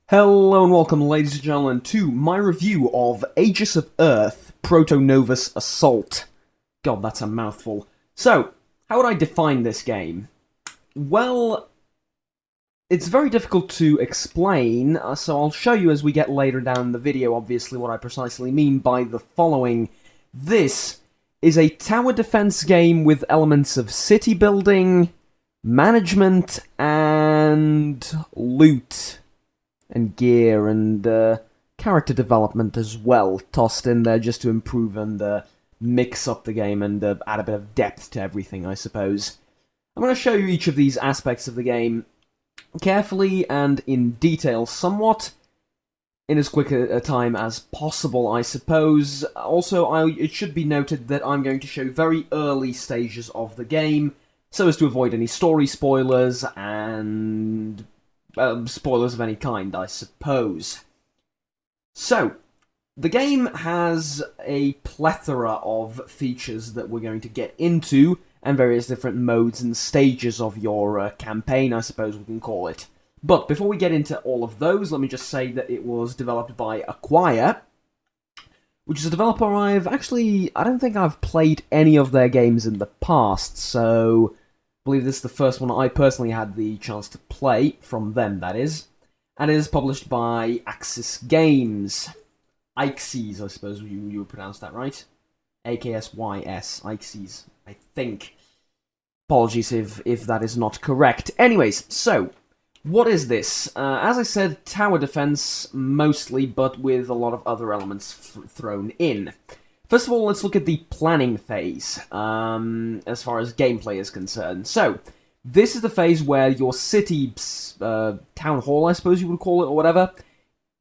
Hello and welcome, ladies and gentlemen, to my review of Aegis of Earth, Protonovus Assault. God, that's a mouthful. So, how would I define this game? Well, it's very difficult to explain, so I'll show you as we get later down in the video, obviously, what I precisely mean by the following. This is a tower defense game with elements of city building, management, and loot and gear and character development as well, tossed in there just to improve and mix up the game and add a bit of depth to everything, I suppose. I'm going to show you each of these aspects of the game carefully and in detail somewhat, in as quick a time as possible, I suppose. Also, it should be noted that I'm going to show very early stages of the game, so as to avoid any story spoilers and spoilers of any kind, I suppose. So, the game has a plethora of features that we're going to get into, and various different modes and stages of your campaign, I suppose we can call it. But before we get into all of those, let me just say that it was developed by Acquire, which is a developer I don't think I've played any of their games in the past, so I believe this is the first one I personally had the chance to play, from them, that is. And it is published by Axis Games. Aegis, I suppose you would pronounce that right. A-K-S-Y-S, Aegis, I think. Apologies if that is not correct. Anyways, so, what is this? As I said, tower defense mostly, but with a lot of other elements thrown in. First of all, let's look at the planning phase, as far as gameplay is concerned. So, this is the phase where your city, town hall, I suppose you would call it, or whatever,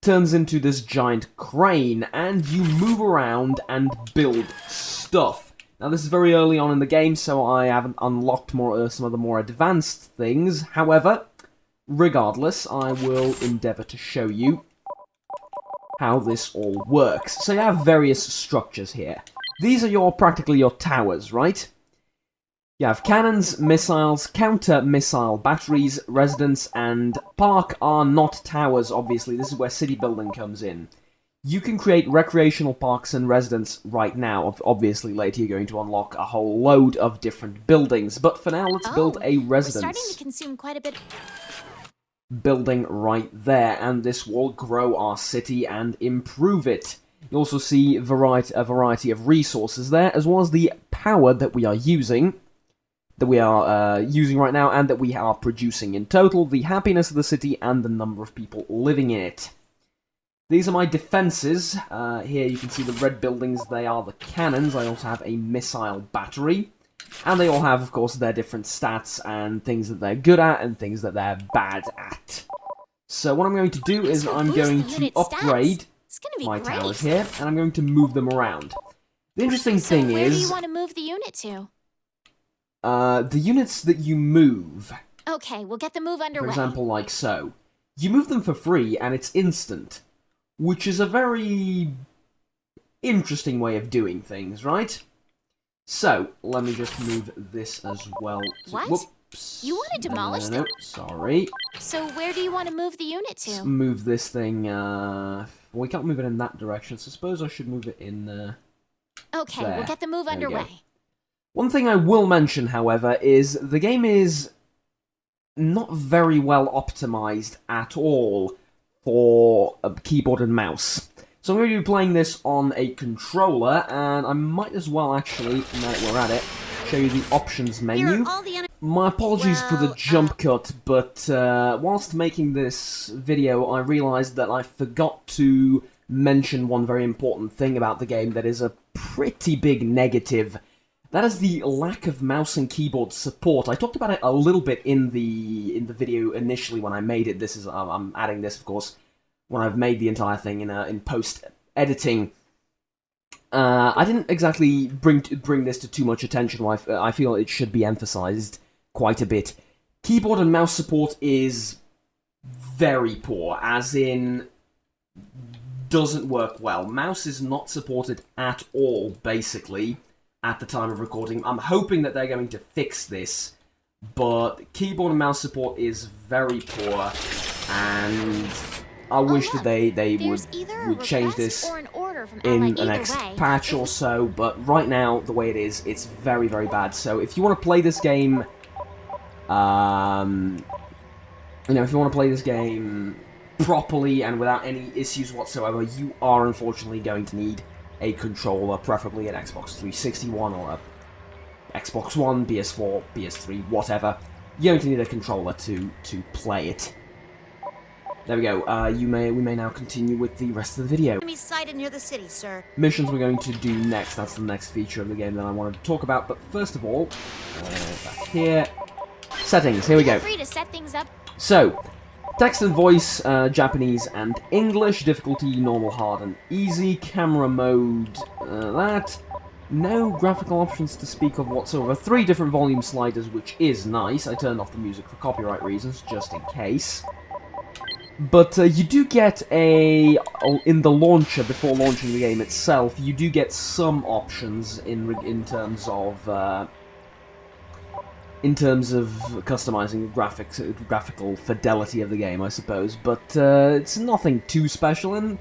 turns into this giant crane, and you move around and build stuff. Now, this is very early on in the game, so I haven't unlocked some of the more advanced things. However, regardless, I will endeavour to show you how this all works. So you have various structures here. These are practically your towers, right? You have cannons, missiles, counter-missile batteries, residence, and park are not towers, obviously. This is where city building comes in. You can create recreational parks and residence right now. Obviously, later you're going to unlock a whole load of different buildings. But for now, let's build a residence. We're starting to consume quite a bit. Building right there, and this will grow our city and improve it. You also see a variety of resources there, as well as the power that we are using right now, and that we are producing in total, the happiness of the city, and the number of people living in it. These are my defenses. Here you can see the red buildings, they are the cannons. I also have a missile battery. And they all have, of course, their different stats and things that they're good at and things that they're bad at. So what I'm going to do is I'm going to upgrade my towers here, and I'm going to move them around. The interesting thing where is, do you want to move the unit to? The units that you move, Okay, we'll get the move underway. for example, like so, you move them for free and it's instant, which is a very interesting way of doing things, right? So, let me just move this as well. What? Whoops. You want to demolish no, them? sorry. So where do you want to move the unit Let's to? move this thing, well, we can't move it in that direction, so I suppose I should move it in, Okay, there. we'll get the move There we go. underway. One thing I will mention, however, is the game is not very well optimized at all for a keyboard and mouse. So I'm going to be playing this on a controller, and I might as well actually, now that we're at it, show you the options menu. My apologies for the jump cut, but whilst making this video, I realised that I forgot to mention one very important thing about the game that is a pretty big negative. That is the lack of mouse and keyboard support. I talked about it a little bit in the video initially when I made it. This is I'm adding this, of course, when I've made the entire thing in post editing. I didn't exactly bring this to too much attention. I feel it should be emphasized quite a bit. Keyboard and mouse support is very poor, as in doesn't work well. Mouse is not supported at all, basically, at the time of recording. I'm hoping that they're going to fix this, but keyboard and mouse support is very poor, and I wish that look, they there's either a would change request this or an order from in Ally the either next way. patch or so, but right now, the way it is, it's very, very bad. So if you want to play this game, you know, if you want to play this game properly and without any issues whatsoever, you are unfortunately going to need a controller, preferably an Xbox 360 one or a Xbox One, PS4, PS3, whatever. You're going to need a controller to play it. There we go. We may now continue with the rest of the video. Enemy sighted near the city, sir. Missions we're going to do next. That's the next feature of the game that I wanted to talk about. But first of all, back here, settings. Here we go. Feel free to set things up. So, text and voice, Japanese and English, difficulty, normal, hard, and easy, camera mode, that. No graphical options to speak of whatsoever. 3 different volume sliders, which is nice. I turned off the music for copyright reasons, just in case. But you do get in the launcher, before launching the game itself, you do get some options in terms of customizing the graphical fidelity of the game, I suppose. But it's nothing too special, and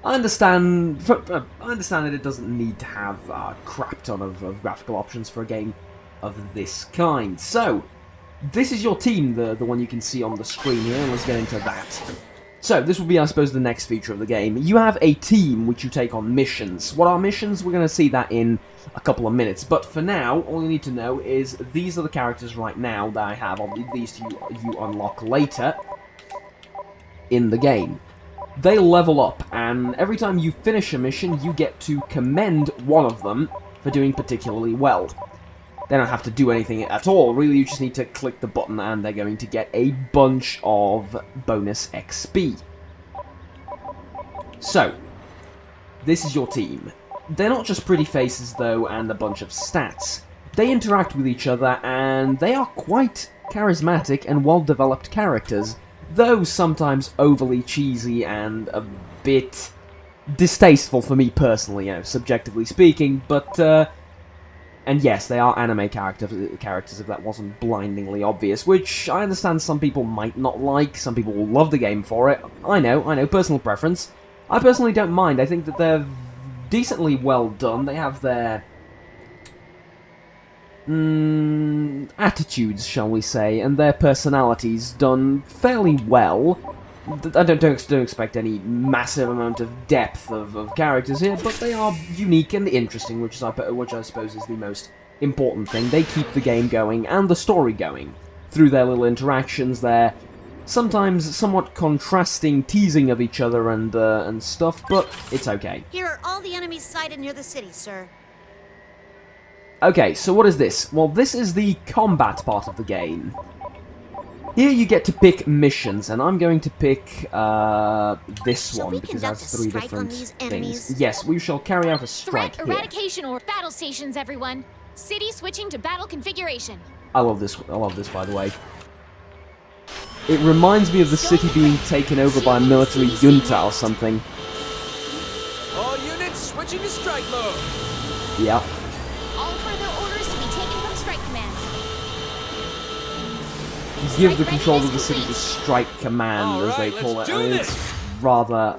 I understand that it doesn't need to have a crap ton of graphical options for a game of this kind. So, this is your team, the one you can see on the screen here, and let's get into that. So, this will be, I suppose, the next feature of the game. You have a team which you take on missions. What are missions? We're going to see that in a couple of minutes. But for now, all you need to know is these are the characters right now that I have. These you unlock later in the game. They level up, and every time you finish a mission, you get to commend one of them for doing particularly well. They don't have to do anything at all, really, you just need to click the button and they're going to get a bunch of bonus XP. So, this is your team. They're not just pretty faces, though, and a bunch of stats. They interact with each other, and they are quite charismatic and well-developed characters, though sometimes overly cheesy and a bit distasteful for me personally, you know, subjectively speaking, but, and yes, they are anime characters if that wasn't blindingly obvious, which I understand some people might not like, some people will love the game for it. I know, personal preference. I personally don't mind. I think that they're decently well done. They have their attitudes, shall we say, and their personalities done fairly well. I don't expect any massive amount of depth of characters here, but they are unique and interesting, which I suppose is the most important thing. They keep the game going and the story going through their little interactions, their sometimes somewhat contrasting teasing of each other and stuff, but it's okay. Here are all the enemies sighted near the city, sir. Okay, so what is this? Well, this is the combat part of the game. Here you get to pick missions, and I'm going to pick this one, because it has 3 different things. Yes, we shall carry out a strike Threat here. eradication or battle stations, everyone. City switching to battle configuration. I love this, by the way. It reminds me of the city being taken over by a military junta or something. All units switching to strike mode. Yeah. All further orders to be taken from Strike Command. You give the control of the city to Strike Command, as they call it. I mean, it's rather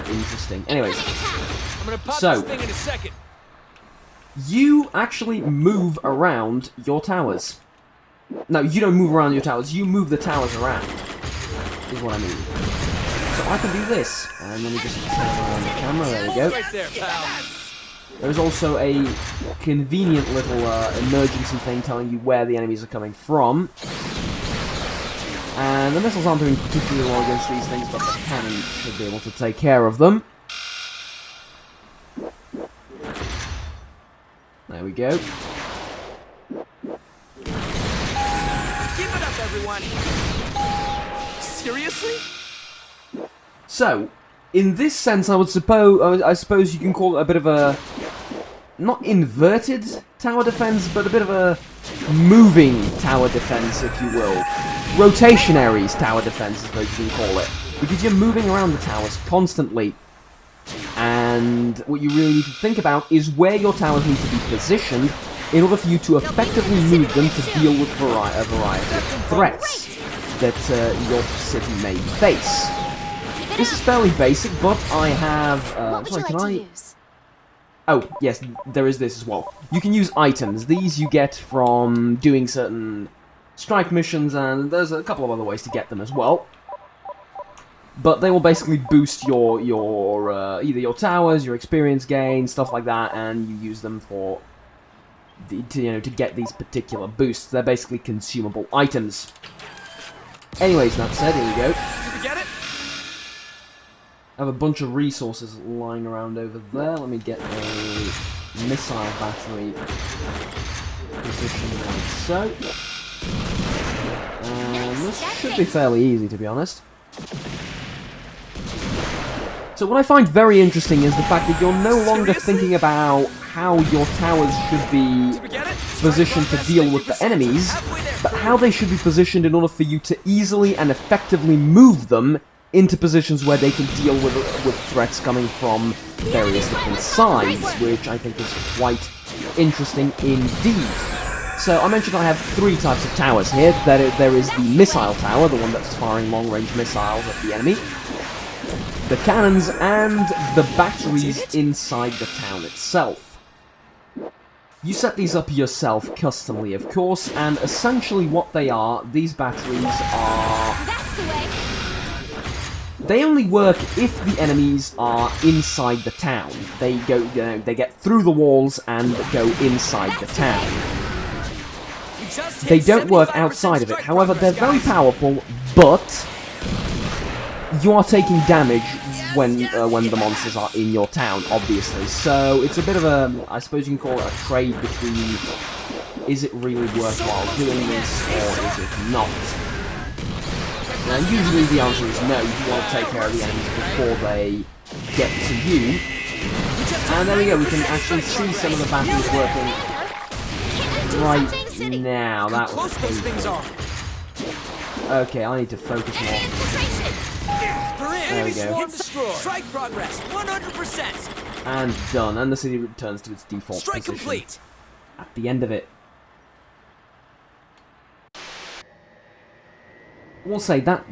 interesting. Anyways, I'm gonna pop so this thing in a second. you actually move around your towers. No, you don't move around your towers. You move the towers around. Is what I mean. So I can do this, and then we just turn around the camera. There we go. Right there, pal. There's also a convenient little emergency thing telling you where the enemies are coming from. And the missiles aren't doing particularly well against these things, but the cannon should be able to take care of them. There we go. Keep it up, everyone. Seriously? So, in this sense, I suppose you can call it a bit of a, not inverted tower defense, but a bit of a moving tower defense, if you will. Rotationaries tower defense is what you can call it. Because you're moving around the towers constantly. And what you really need to think about is where your towers need to be positioned in order for you to effectively move them to deal with a variety of threats that your city may face. This is fairly basic, but I have... What would sorry, you can like I... to use? Oh, yes, there is this as well. You can use items. These you get from doing certain strike missions, and there's a couple of other ways to get them as well. But they will basically boost your either your towers, your experience gain, stuff like that, and you use them for to get these particular boosts. They're basically consumable items. Anyways, that said, here we go. Did you get it? I have a bunch of resources lying around over there. Let me get a missile battery positioned like so. And this should be fairly easy, to be honest. So what I find very interesting is the fact that you're no longer thinking about how your towers should be positioned to deal with the enemies, but how they should be positioned in order for you to easily and effectively move them into positions where they can deal with threats coming from various different sides, which I think is quite interesting indeed. So I mentioned I have three types of towers here. There is the missile tower, the one that's firing long-range missiles at the enemy, the cannons, and the batteries inside the town itself. You set these up yourself, customly of course, and essentially what they are, these batteries are... That's the way. They only work if the enemies are inside the town. They go, they get through the walls and go inside the town. They don't work outside of it. However, they're very powerful, but you are taking damage when the monsters are in your town, obviously. So it's a bit of a, I suppose you can call it a trade between, is it really worthwhile doing this or is it not? Now, usually the answer is no. You want to take care of the enemies before they get to you. And there we go. We can actually see some of the battles working right now. That was painful. Okay, I need to focus more. There we go. Strike progress, 100%. And done. And the city returns to its default Strike position complete. at the end of it. We'll say that's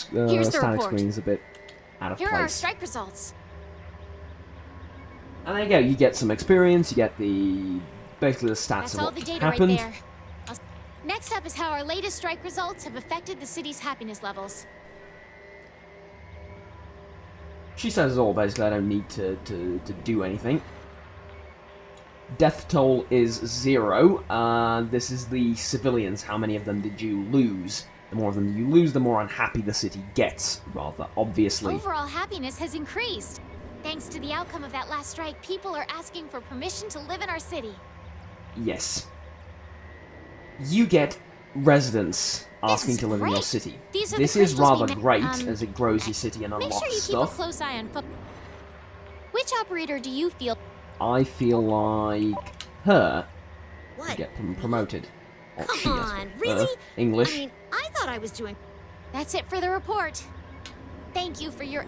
Here's the static report. screen is a bit out of Here are our place. strike results. And there you go. You get some experience. You get basically the stats That's of all what the data happened. right there. Next up is how our latest strike results have affected the city's happiness levels. She says it all. Basically, I don't need to do anything. Death toll is 0. This is the civilians. How many of them did you lose? The more of them you lose, the more unhappy the city gets, rather obviously. Overall happiness has increased. Thanks to the outcome of that last strike, people are asking for permission to live in our city. Yes. You get residents asking to live in your great. city. These are the This is crystals rather we great, met- as it grows your city and Make unlocks sure you keep a stuff. close eye on Which operator do you feel? I feel like her What? get promoted. Or she, Come I on, suppose. really? English. I mean, I thought I was doing... That's it for the report. Thank you for your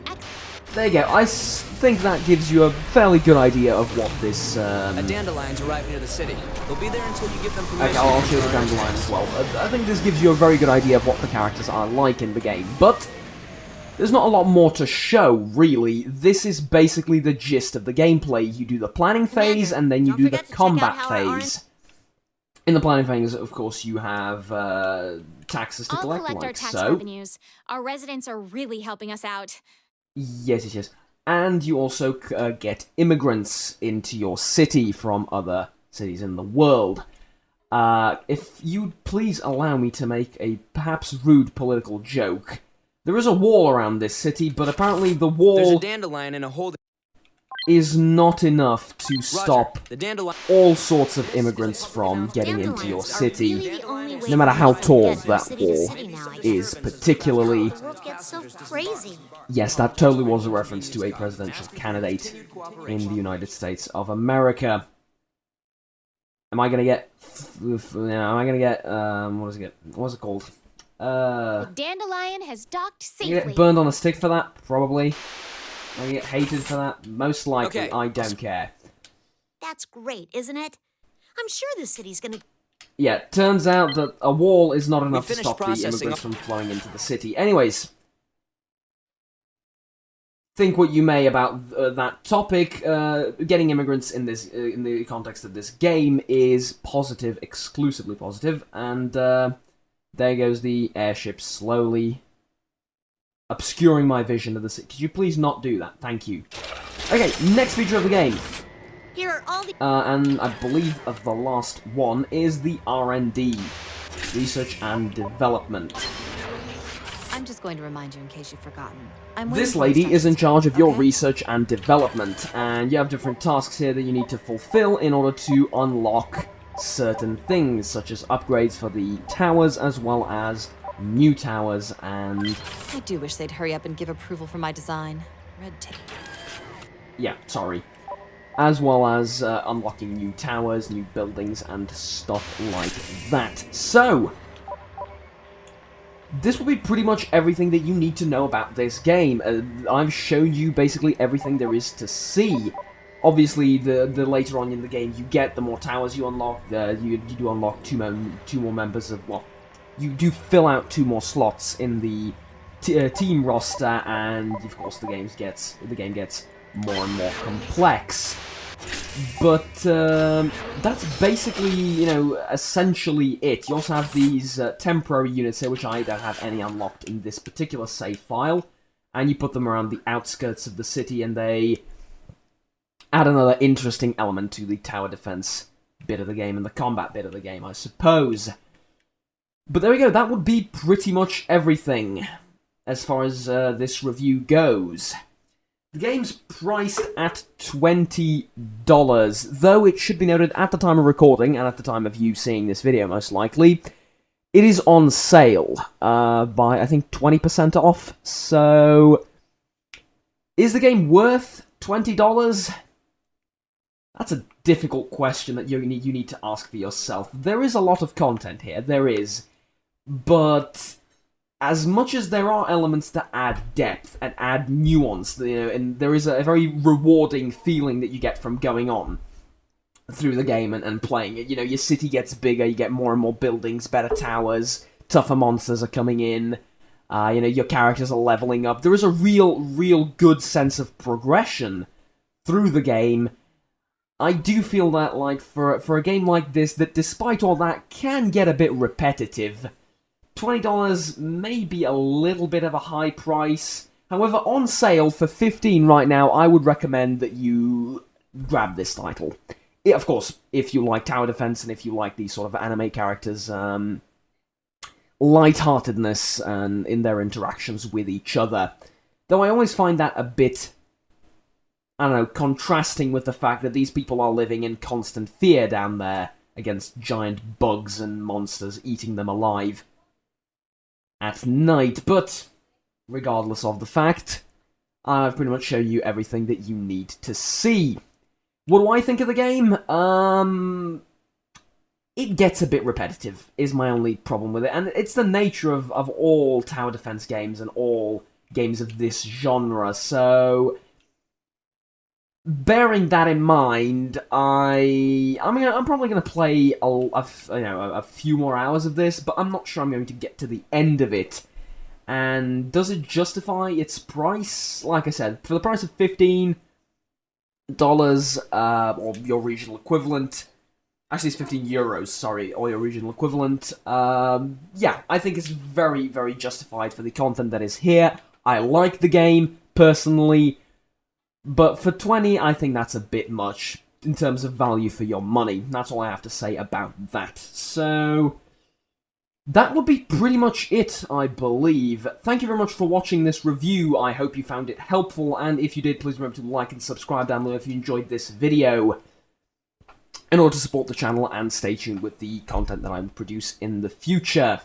There you go. I think that gives you a fairly good idea of what this... A dandelion's arrived near the city. They'll be there until you give them permission. Okay, I'll show the dandelion as well. I think this gives you a very good idea of what the characters are like in the game, but there's not a lot more to show, really. This is basically the gist of the gameplay. You do the planning phase, and then you Don't do the forget to check combat out how our phase. In the planning phase, of course, you have taxes to I'll collect, collect our like tax so. revenues. Our residents are really helping us out. Yes. And you also get immigrants into your city from other cities in the world. If you'd please allow me to make a perhaps rude political joke. There is a wall around this city, but apparently the There's a wall dandelion in a holding. is not enough to stop The dandelion. all sorts of immigrants from getting into your Dandelions are city. really the only way No matter for how us to tall get from that city to wall city now, I guess. is, particularly... The world gets so crazy. Yes, that totally was a reference to a presidential candidate in the United States of America. Am I gonna get... what's it called? The dandelion has docked I get safely. burned on a stick for that? Probably. I get hated for that? Most likely. Okay. I don't care. That's great, isn't it? I'm sure the city's gonna... Yeah, turns out that a wall is not enough to finished stop the processing. immigrants from flowing into the city. Anyways, think what you may about that topic. Getting immigrants in this in the context of this game is positive, exclusively positive, and there goes the airship slowly obscuring my vision of the city. Could you please not do that? Thank you. Okay, next feature of the game. Here are all the... And I believe the last one is the R&D, Research and Development. I'm just going to remind you in case you've forgotten. This lady is in charge of your research and development, and you have different tasks here that you need to fulfill in order to unlock certain things, such as upgrades for the towers, as well as new towers, and... I do wish they'd hurry up and give approval for my design. Red tape. Yeah, sorry. As well as unlocking new towers, new buildings, and stuff like that. So, this will be pretty much everything that you need to know about this game. I've shown you basically everything there is to see. Obviously, the later on in the game you get, the more towers you unlock, you do unlock two more members of, well, you do fill out 2 more slots in the team roster, and of course the game gets more and more complex. But that's basically, you know, essentially it. You also have these temporary units here, which I don't have any unlocked in this particular save file, and you put them around the outskirts of the city, and they add another interesting element to the tower defense bit of the game and the combat bit of the game, I suppose. But there we go, that would be pretty much everything as far as this review goes. The game's priced at $20, though it should be noted at the time of recording, and at the time of you seeing this video most likely, it is on sale by, I think, 20% off. So, is the game worth $20? That's a difficult question that you need to ask for yourself. There is a lot of content here, there is, but as much as there are elements that add depth and add nuance, you know, and there is a very rewarding feeling that you get from going on through the game and playing it. You know, your city gets bigger, you get more and more buildings, better towers, tougher monsters are coming in, you know, your characters are leveling up. There is a real good sense of progression through the game. I do feel that, like, for a game like this, that despite all that, can get a bit repetitive. $20 may be a little bit of a high price. However, on sale for $15 right now, I would recommend that you grab this title. Of course, if you like tower defense and if you like these sort of anime characters' lightheartedness and in their interactions with each other. Though I always find that a bit, I don't know, contrasting with the fact that these people are living in constant fear down there against giant bugs and monsters eating them alive at night. But regardless of the fact, I've pretty much shown you everything that you need to see. What do I think of the game? It gets a bit repetitive, is my only problem with it, and it's the nature of all tower defense games and all games of this genre, so bearing that in mind, I'm probably going to play a few more hours of this, but I'm not sure I'm going to get to the end of it. And does it justify its price? Like I said, for the price of $15, or your regional equivalent, actually it's 15 euros, sorry, or your regional equivalent, yeah, I think it's very, very justified for the content that is here. I like the game, personally, but for 20, I think that's a bit much in terms of value for your money. That's all I have to say about that. So, that would be pretty much it, I believe. Thank you very much for watching this review. I hope you found it helpful, and if you did, please remember to like and subscribe down below if you enjoyed this video, in order to support the channel and stay tuned with the content that I will produce in the future.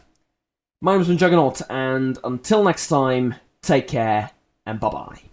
My name's been Juggernaut, and until next time, take care, and bye-bye.